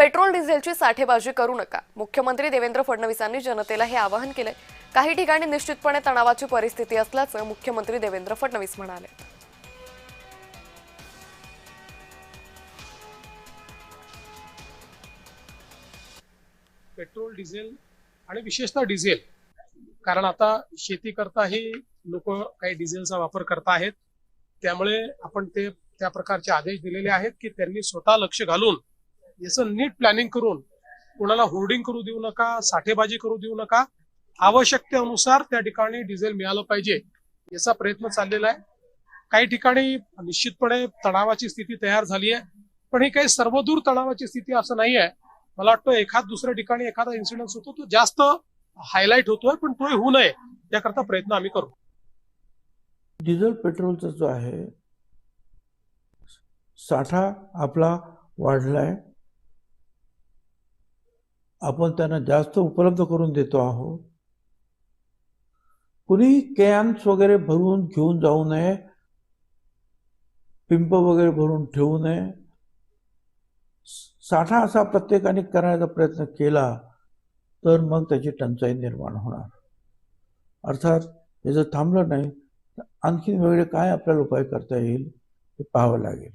Petrol डिझेलची साठेबाजी करू नका. मुख्यमंत्री देवेंद्र फडणवीसांनी जनतेला हे आवाहन केलंय. काही ठिकाणी निश्चितपणे तणावाची परिस्थिती असल्याचं मुख्यमंत्री देवेंद्र फडणवीस म्हणाले. पेट्रोल डिझेल आणि विशेषतः डिझेल, कारण आता शेती करता हे लोक काही डिझेलचा वापर करत आहेत. त्यामुळे आपण त्या प्रकारचे आदेश दिलेले आहेत की त्यांनी स्वतः लक्ष घालून याचं नीट प्लॅनिंग करून कोणाला होर्डिंग करू देऊ नका, साठेबाजी करू देऊ नका. आवश्यकतेनुसार त्या ठिकाणी डिझेल मिळालं पाहिजे याचा प्रयत्न चाललेला आहे. काही ठिकाणी निश्चितपणे तणावाची स्थिती तयार झाली आहे, पण ही काही सर्वदूर तणावाची स्थिती असं नाही आहे. मला वाटतं एखाद दुसऱ्या ठिकाणी एखादा इन्सिडेंट होतो तो जास्त हायलाइट होतोय, पण तोही होऊ नये याकरता प्रयत्न आम्ही करू. डिझेल पेट्रोलचा जो आहे साठा आपला वाढलाय, आपण त्यांना जास्त उपलब्ध करून देतो आहोत. कुणी कॅन्स वगैरे भरून घेऊन जाऊ नये, पिंप वगैरे भरून ठेवू नये. साठा असा प्रत्येकाने करायचा प्रयत्न केला तर मग त्याची टंचाई निर्माण होणार. अर्थात हे जर थांबलं नाही तर आणखी वेगळे काय आपल्याला उपाय करता येईल हे पाहावं लागेल.